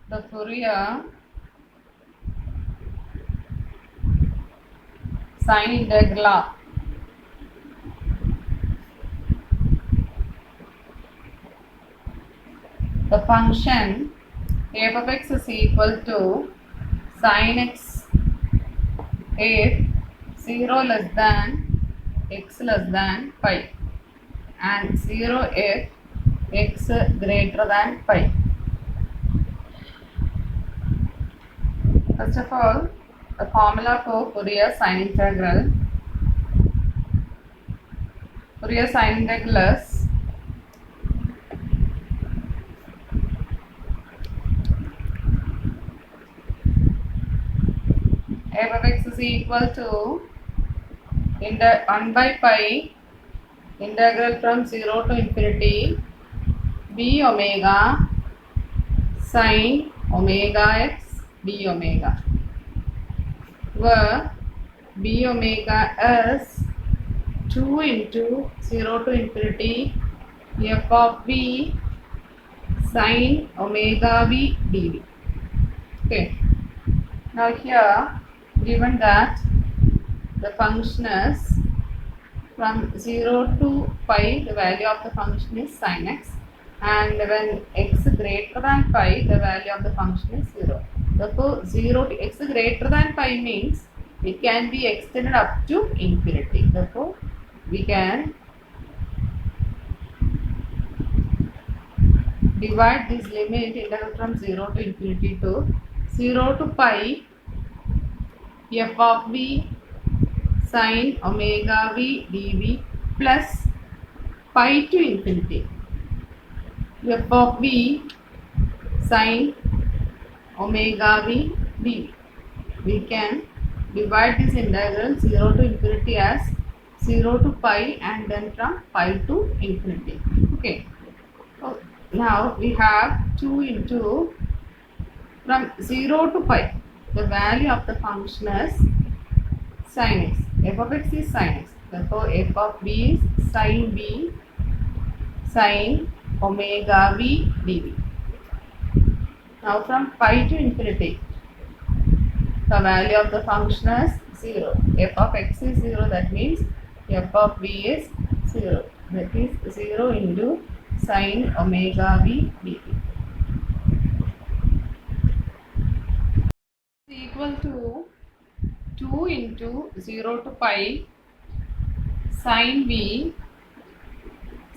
The Fourier sine integral the function f of x is equal to sin x if 0 less than x less than pi and 0 if x greater than pi. First of all, the formula for Fourier sine integral. Fourier sine integral is f of x is equal to 1 by pi integral from 0 to infinity b omega sin omega x d omega, where b omega is 2 into 0 to infinity f of v sin omega v dv. Okay. Now here given that the function is from 0 to pi, the value of the function is sin x, and when x greater than pi, the value of the function is 0. Therefore 0 to x greater than pi means it can be extended up to infinity. Therefore we can divide this limit integral from 0 to infinity to 0 to pi f of v sin omega v dv plus pi to infinity f of v sin omega v dv. We can divide this integral 0 to infinity as 0 to pi and then from pi to infinity. Okay. So now we have 2 into from 0 to pi. The value of the function is sin x. F of x is sin x. Therefore, f of v is sin v sin omega v dv. Now from pi to infinity, the value of the function is 0. F of x is 0. That means f of v is 0. That is 0 into sin omega v dv. Is equal to 2 into 0 to pi sin v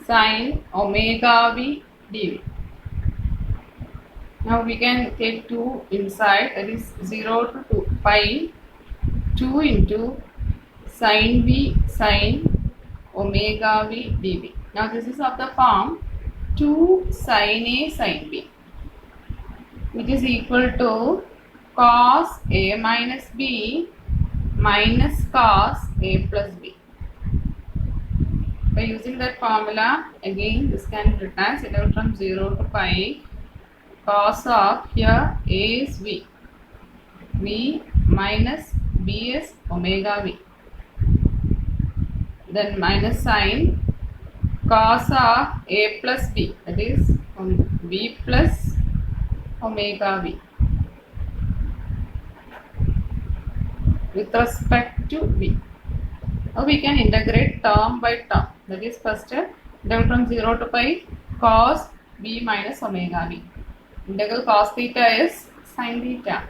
sin omega v dv. Now we can take 2 inside, that is 0 to 2 pi 2 into sin v sin omega v dv. Now this is of the form 2 sin a sin b, which is equal to cos a minus b minus cos a plus b. By using that formula, again this can be written as integral from 0 to pi cos of, here a is v minus b is omega v, then minus sin cos of a plus b, that is v plus omega v with respect to v. Now we can integrate term by term. That is first integral from 0 to pi cos v minus omega v. Integral cos theta is sin theta.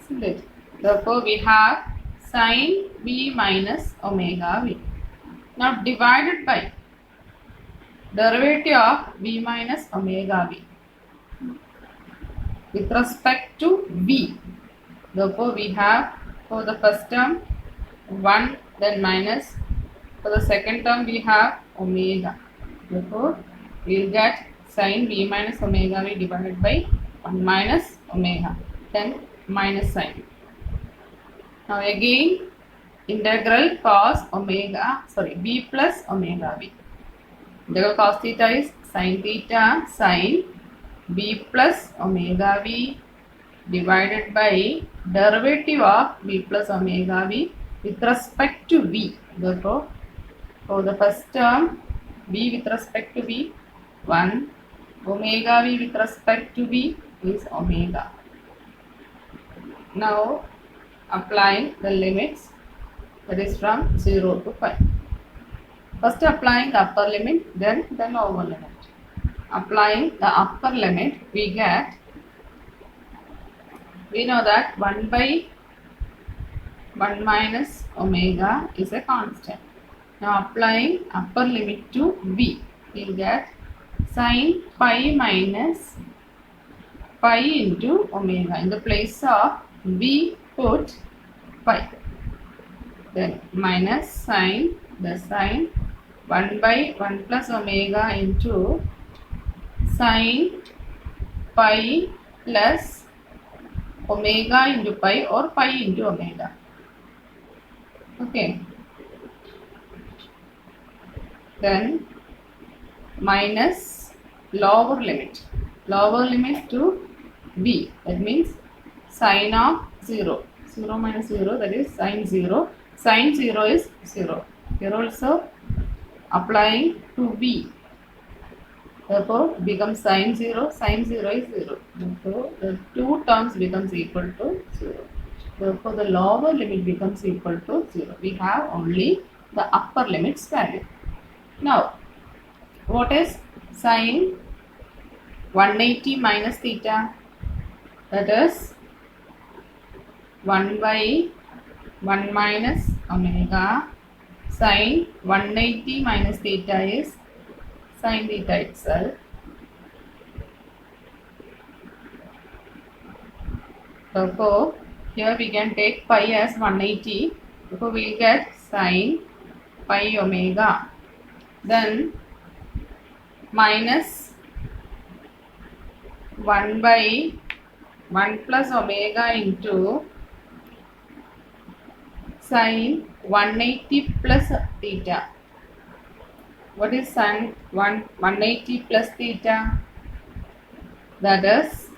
Isn't it? Therefore we have sin v minus omega v. Now divided by derivative of v minus omega v with respect to v. Therefore we have for the first term 1, then minus, for the second term we have omega. Therefore we will get sin v minus omega v divided by 1 minus omega, then minus sin. Now again integral cos omega, v plus omega v. Integral cos theta is sin theta sin v plus omega v divided by derivative of v plus omega v with respect to v. Therefore, for the first term v with respect to v, 1 omega v with respect to v is omega. Now applying the limits, that is from 0 to pi. First applying the upper limit, then the lower limit. Applying the upper limit, we know that 1 by 1 minus omega is a constant. Now applying upper limit to v, we will get sine pi minus pi into omega. In the place of v, put pi. Then minus sine 1 by 1 plus omega into sine pi plus omega into pi or pi into omega. Okay. Then minus lower limit to v, that means sine of 0. 0 minus 0, that is sine 0. Sine 0 is 0. Here also applying to v. Therefore becomes sine 0. Sine 0 is 0. Therefore the two terms becomes equal to 0. Therefore the lower limit becomes equal to 0. We have only the upper limits value. Now what is sine 180 minus theta? That is 1 by 1 minus omega. Sine 180 minus theta is sine theta itself. Therefore here we can take pi as 180. Therefore we will get sine pi omega. Then minus 1 by 1 plus omega into sine 180 plus theta. What is sine 180 plus theta? That is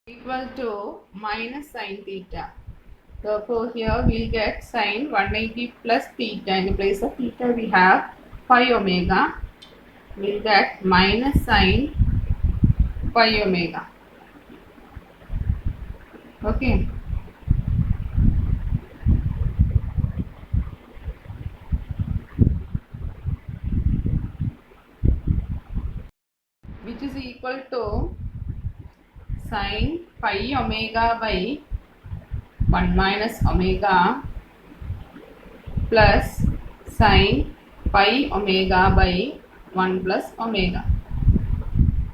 equal to minus sine theta. Therefore here we will get sine 180 plus theta. In the place of theta we have pi omega. We will get minus sine pi omega. Okay. Which is equal to sine pi omega by 1 minus omega plus sine pi omega by 1 plus omega.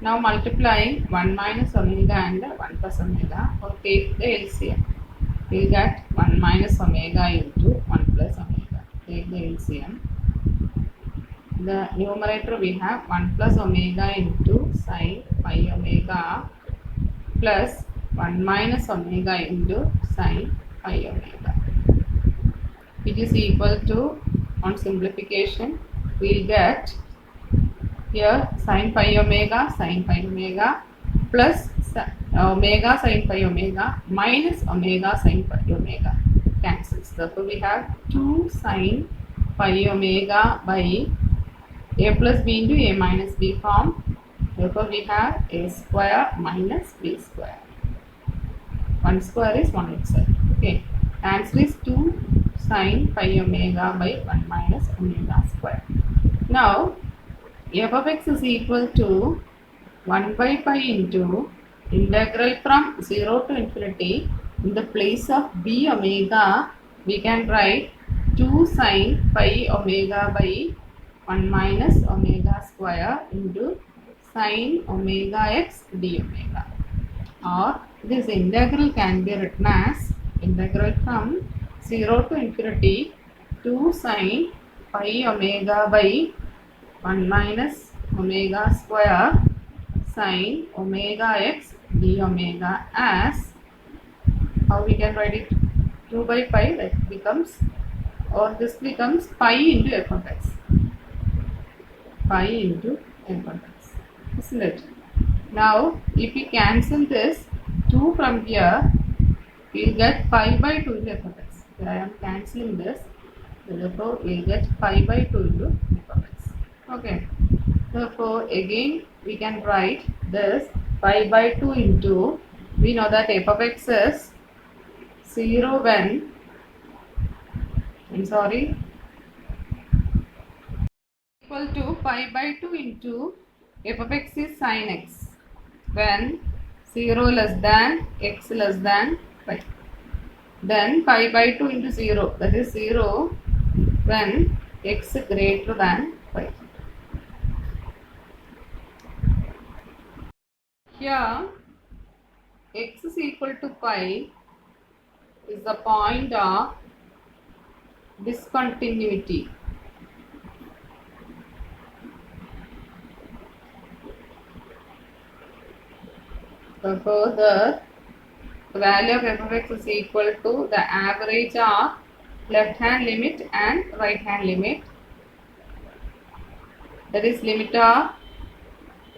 Now multiplying 1 minus omega and 1 plus omega, or take the LCM. We will get 1 minus omega into 1 plus omega. Take the LCM. The numerator we have 1 plus omega into sine pi omega plus 1 minus omega into sine pi omega, which is equal to, on simplification, we will get here sine pi omega plus omega sine pi omega minus omega sine pi omega cancels. Therefore we have 2 sine pi omega by a plus b into a minus b form. Therefore we have a square minus b square. 1 square is 1 itself. Okay. Answer is 2 sine pi omega by 1 minus omega square. Now f of x is equal to 1 by pi into integral from 0 to infinity. In the place of b omega, we can write 2 sine pi omega by 1 minus omega square into sine omega x d omega. Or this integral can be written as integral from 0 to infinity 2 sine pi omega by 1 minus omega square sine omega x d omega, as how we can write it, 2 by pi, that becomes, or this becomes pi into f of x. Pi into f of x, isn't it? Now if we cancel this 2 from here, we will get pi by 2 into f of x. So I am cancelling this, therefore we will get pi by 2 into f of x. Okay. Therefore, again we can write this pi by 2 into, we know that f of x is 0 when, equal to pi by 2 into f of x is sin x when 0 less than x less than pi. Then pi by 2 into 0, that is 0 when x greater than pi. Here x is equal to pi is the point of discontinuity. So further, the value of f of x is equal to the average of left hand limit and right hand limit. That is limit of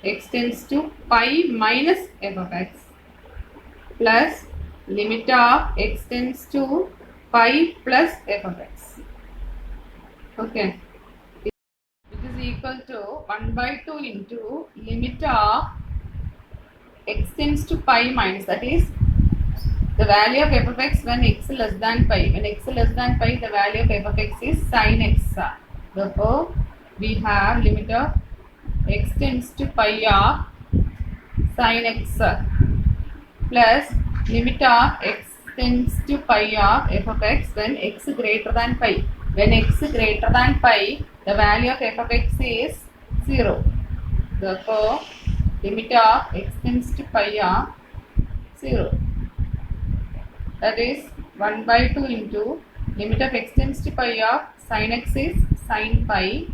x tends to pi minus f of x plus limit of x tends to pi plus f of x. Okay. It is equal to 1 by 2 into limit of x tends to pi minus, that is the value of f of x when x less than pi. When x less than pi, the value of f of x is sin x. Therefore, we have limit of x tends to pi of sin x plus limit of x tends to pi of f of x when x greater than pi. When x greater than pi, the value of f of x is 0. Therefore, limit of x tends to pi of 0. That is 1 by 2 into limit of x tends to pi of sin x is sin pi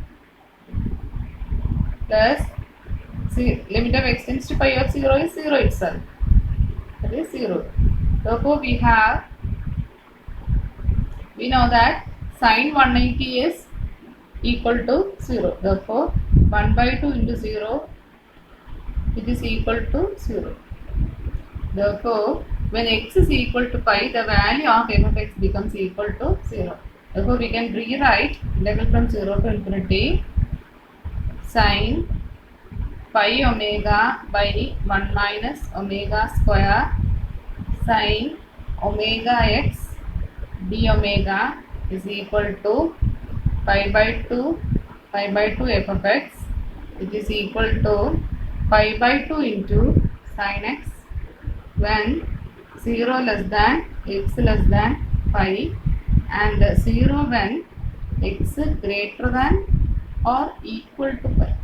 plus limit of x tends to pi of 0 is 0 itself. That is 0. Therefore, we know that sin 180 is equal to 0. Therefore, 1 by 2 into 0, it is equal to 0. Therefore, when x is equal to pi, the value of f of x becomes equal to 0. Therefore, we can rewrite integral from 0 to infinity sin pi omega by 1 minus omega square sin omega x d omega is equal to pi by 2 f of x, which is equal to pi by 2 into sin x when 0 less than x less than pi and 0 when x greater than or equal to pi.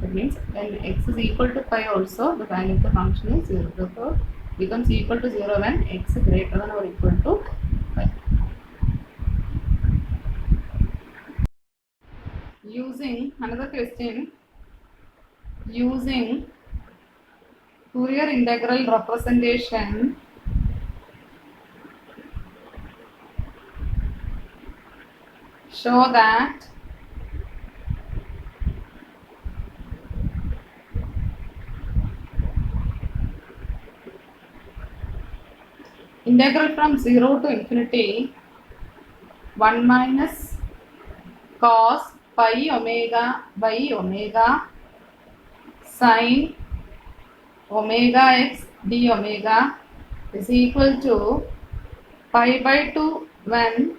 That means when x is equal to pi also, the value of the function is 0. Therefore, becomes equal to 0 when x greater than or equal to pi. Using another question, using Fourier integral representation, show that integral from 0 to infinity 1 minus cos pi omega by omega sin omega x d omega is equal to pi by 2 when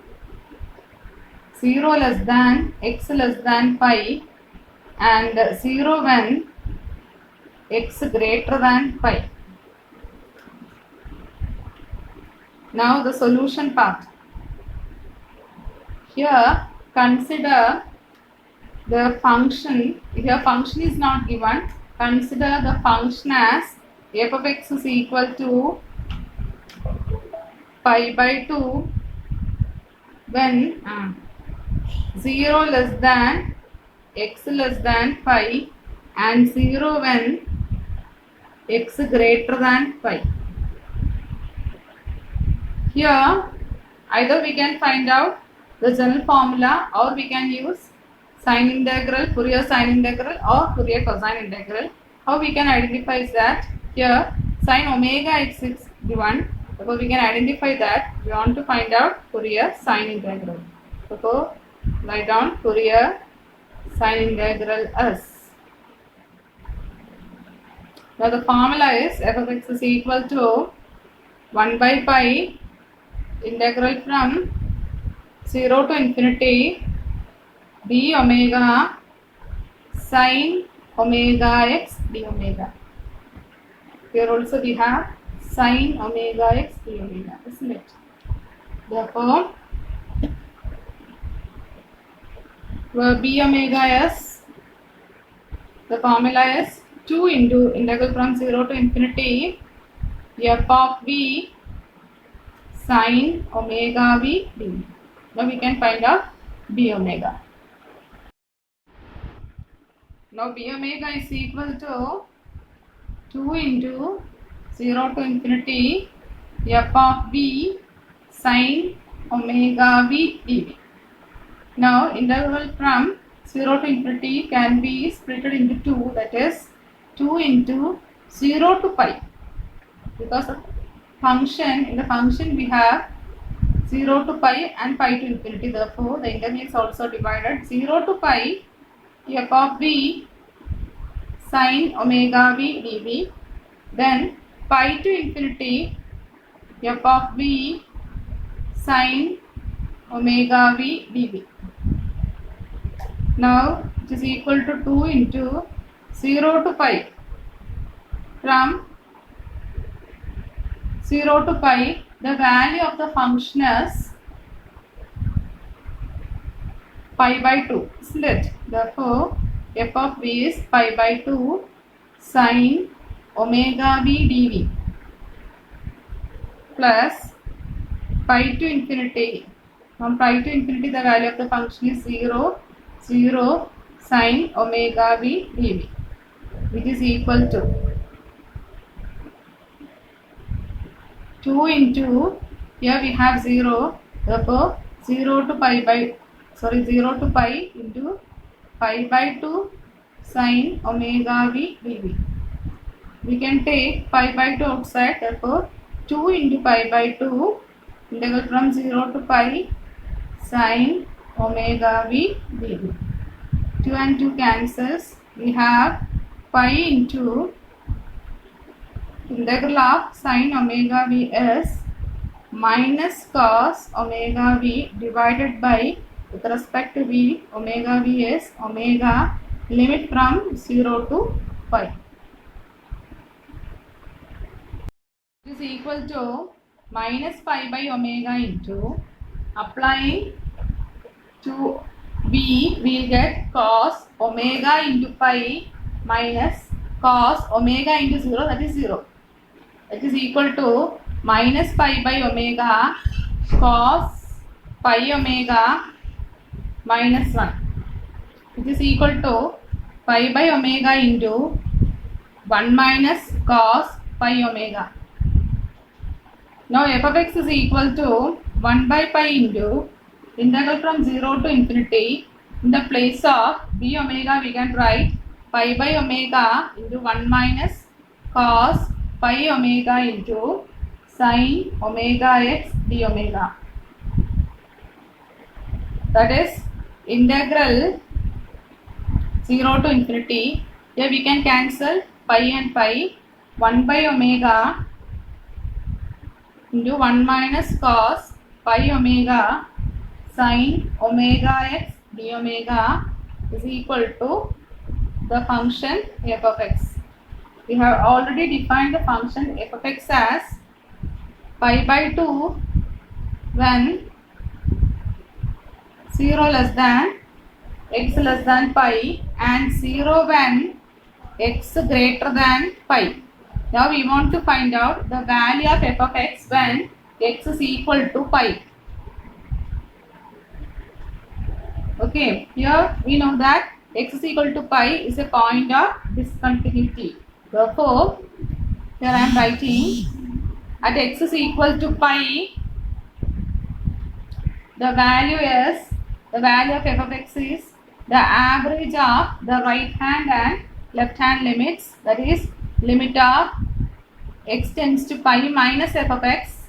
0 less than x less than pi and 0 when x greater than pi. Now the solution part. Here consider the function, here function is not given, consider the function as f of x is equal to pi by 2 when 0 less than x less than pi and 0 when x greater than pi. Here either we can find out the general formula or we can use sine integral, Fourier sine integral or Fourier cosine integral. How we can identify is that here sine omega x is given, therefore we can identify that we want to find out Fourier sine integral. Therefore write down Fourier Sine integral s. Now the formula is f of x is equal to 1 by pi integral from 0 to infinity d omega sine omega x d omega. Here also we have sine omega x d omega, isn't it? Therefore, b omega s, the formula is 2 into integral from 0 to infinity f of v sine omega v d. Now we can find out b omega. Now b omega is equal to 2 into 0 to infinity f of v sine omega v dv. Now interval from 0 to infinity can be split into 2, that is 2 into 0 to pi, because of function, in the function we have 0 to pi and pi to infinity. Therefore the interval is also divided 0 to pi f of v sine omega v dv, then pi to infinity f of v sine omega v dv. Now it is equal to 2 into 0 to pi. From 0 to pi, the value of the function is pi by 2, isn't it? Therefore f of v is pi by 2 sine omega v dv plus pi to infinity. From pi to infinity the value of the function is 0 sine omega v dv, which is equal to 2 into, here we have 0, therefore 0 to pi into pi by 2 sine omega v dv. We can take pi by 2 outside, therefore 2 into pi by 2 integral from 0 to pi sine omega v dv. 2 and 2 cancels. We have pi into integral of sine omega v is minus cos omega v divided by, with respect to v, omega v is omega limit from 0 to pi. It is equal to minus pi by omega into, applying to v, we will get cos omega into pi minus cos omega into 0, that is 0. That is equal to minus pi by omega cos pi omega minus 1. It is equal to pi by omega into 1 minus cos pi omega. Now f of x is equal to 1 by pi into integral from 0 to infinity. In the place of b omega we can write pi by omega into 1 minus cos pi omega into sine omega x d omega. That is integral 0 to infinity. Here we can cancel pi and pi. 1 by omega into 1 minus cos pi omega sine omega x d omega is equal to the function f of x. We have already defined the function f of x as pi by 2 when 0 less than x less than pi and 0 when x greater than pi. Now we want to find out the value of f of x when x is equal to pi. Okay, here we know that x is equal to pi is a point of discontinuity. Therefore, here I am writing at x is equal to pi, the value of f of x is the average of the right hand and left hand limits, that is limit of x tends to pi minus f of x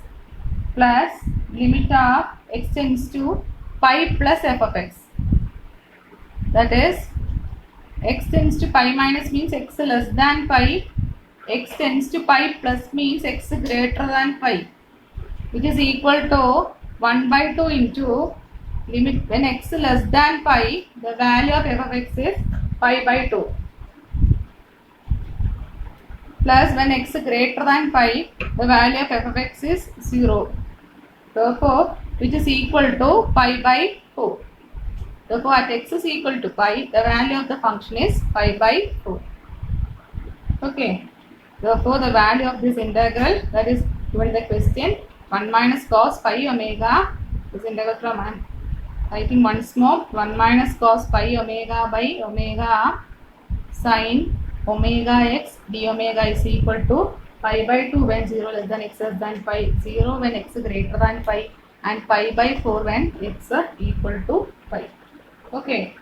plus limit of x tends to pi plus f of x. That is x tends to pi minus means x less than pi, x tends to pi plus means x greater than pi, which is equal to 1 by 2 into limit when x less than pi, the value of f of x is pi by 2, plus when x greater than pi, the value of f of x is 0. Therefore, which is equal to pi by 2. Therefore, at x is equal to pi, the value of the function is pi by 2. Okay. Therefore, the value of this integral, that is given in the question, 1 minus cos pi omega, this integral from, I think once more, 1 minus cos pi omega by omega sin omega x d omega is equal to pi by 2 when 0 less than x less than pi, 0 when x greater than pi, and pi by 4 when x equal to pi. Okay.